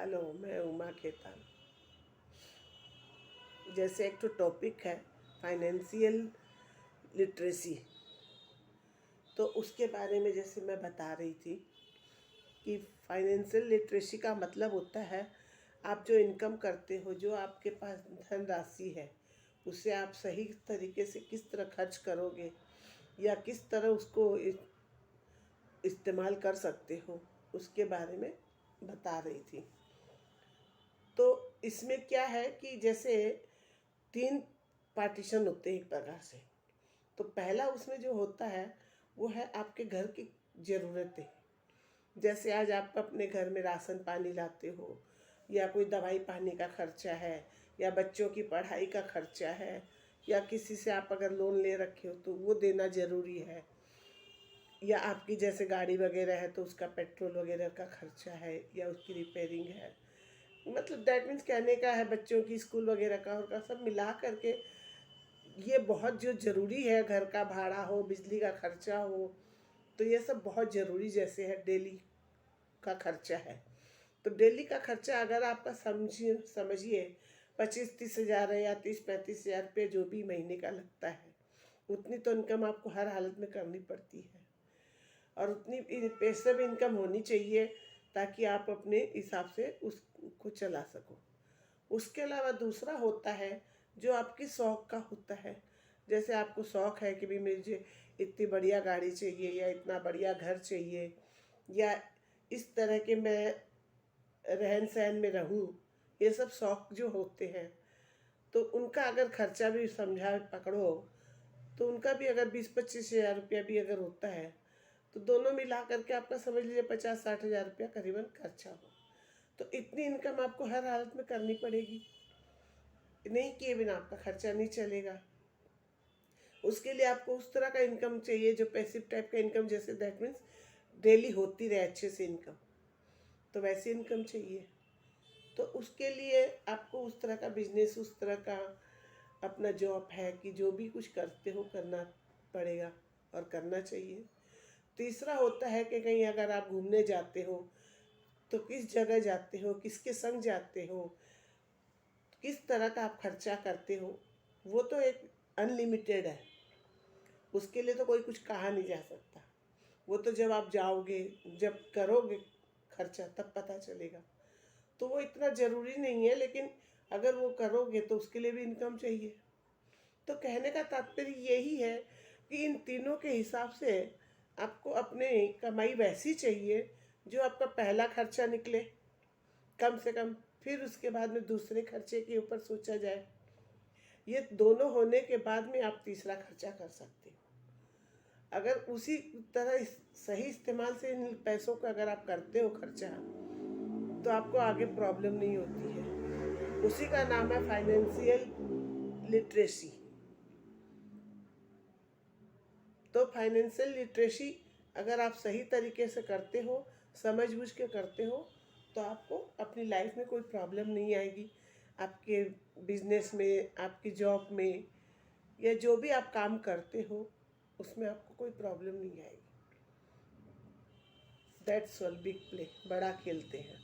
Hello, मैं उमा खेतान। जैसे एक तो टॉपिक है फाइनेंशियल लिटरेसी, तो उसके बारे में जैसे मैं बता रही थी कि फाइनेंशियल लिटरेसी का मतलब होता है आप जो इनकम करते हो, जो आपके पास धनराशि है, उसे आप सही तरीके से किस तरह खर्च करोगे या किस तरह उसको इस्तेमाल कर सकते हो, उसके बारे में बता रही थी। तो इसमें क्या है कि जैसे 3 पार्टीशन होते हैं एक प्रकार से। तो पहला उसमें जो होता है वो है आपके घर की ज़रूरतें। जैसे आज आप अपने घर में राशन पानी लाते हो, या कोई दवाई पानी का खर्चा है, या बच्चों की पढ़ाई का खर्चा है, या किसी से आप अगर लोन ले रखे हो तो वो देना ज़रूरी है, या आपकी जैसे गाड़ी वगैरह है तो उसका पेट्रोल वगैरह का खर्चा है, या उसकी रिपेयरिंग है। मतलब दैट मीन्स कहने का है बच्चों की स्कूल वगैरह का और का सब मिला करके ये बहुत जो ज़रूरी है। घर का भाड़ा हो, बिजली का खर्चा हो, तो ये सब बहुत ज़रूरी जैसे है, डेली का खर्चा है। तो डेली का खर्चा अगर आपका समझिए 25-30 हज़ार है, या 30-35 हज़ार रुपये जो भी महीने का लगता है, उतनी तो इनकम आपको हर हालत में करनी पड़ती है। और उतनी पैसे भी इनकम होनी चाहिए ताकि आप अपने हिसाब से उसको चला सको। उसके अलावा दूसरा होता है जो आपकी शौक़ का होता है। जैसे आपको शौक़ है कि भाई मुझे इतनी बढ़िया गाड़ी चाहिए, या इतना बढ़िया घर चाहिए, या इस तरह के मैं रहन सहन में रहूं, ये सब शौक़ जो होते हैं, तो उनका अगर खर्चा भी समझा पकड़ो तो उनका भी अगर 20-25 हज़ार रुपया भी अगर होता है, तो दोनों मिला करके आपका समझ लीजिए 50-60 हज़ार रुपया करीबन खर्चा हो। तो इतनी इनकम आपको हर हालत में करनी पड़ेगी, नहीं किए बिना आपका खर्चा नहीं चलेगा। उसके लिए आपको उस तरह का इनकम चाहिए जो पैसिव टाइप का इनकम, जैसे दैट मीन्स डेली होती रहे अच्छे से इनकम, तो वैसी इनकम चाहिए। तो उसके लिए आपको उस तरह का बिजनेस, उस तरह का अपना जॉब है कि जो भी कुछ करते हो करना पड़ेगा और करना चाहिए। तीसरा होता है कि कहीं अगर आप घूमने जाते हो तो किस जगह जाते हो, किसके संग जाते हो, किस तरह का आप खर्चा करते हो, वो तो एक अनलिमिटेड है। उसके लिए तो कोई कुछ कहा नहीं जा सकता। वो तो जब आप जाओगे, जब करोगे खर्चा, तब पता चलेगा। तो वो इतना ज़रूरी नहीं है, लेकिन अगर वो करोगे तो उसके लिए भी इनकम चाहिए। तो कहने का तात्पर्य यही है कि इन तीनों के हिसाब से आपको अपने कमाई वैसी चाहिए जो आपका पहला खर्चा निकले कम से कम, फिर उसके बाद में दूसरे खर्चे के ऊपर सोचा जाए। ये दोनों होने के बाद में आप तीसरा खर्चा कर सकते हो। अगर उसी तरह सही इस्तेमाल से इन पैसों का अगर आप करते हो खर्चा, तो आपको आगे प्रॉब्लम नहीं होती है। उसी का नाम है फाइनेंशियल लिटरेसी। तो फाइनेंशियल लिटरेसी अगर आप सही तरीके से करते हो, समझ बूझ के करते हो, तो आपको अपनी लाइफ में कोई प्रॉब्लम नहीं आएगी। आपके बिजनेस में, आपकी जॉब में, या जो भी आप काम करते हो उसमें आपको कोई प्रॉब्लम नहीं आएगी। दैट्स ऑल, बिग प्ले, बड़ा खेलते हैं।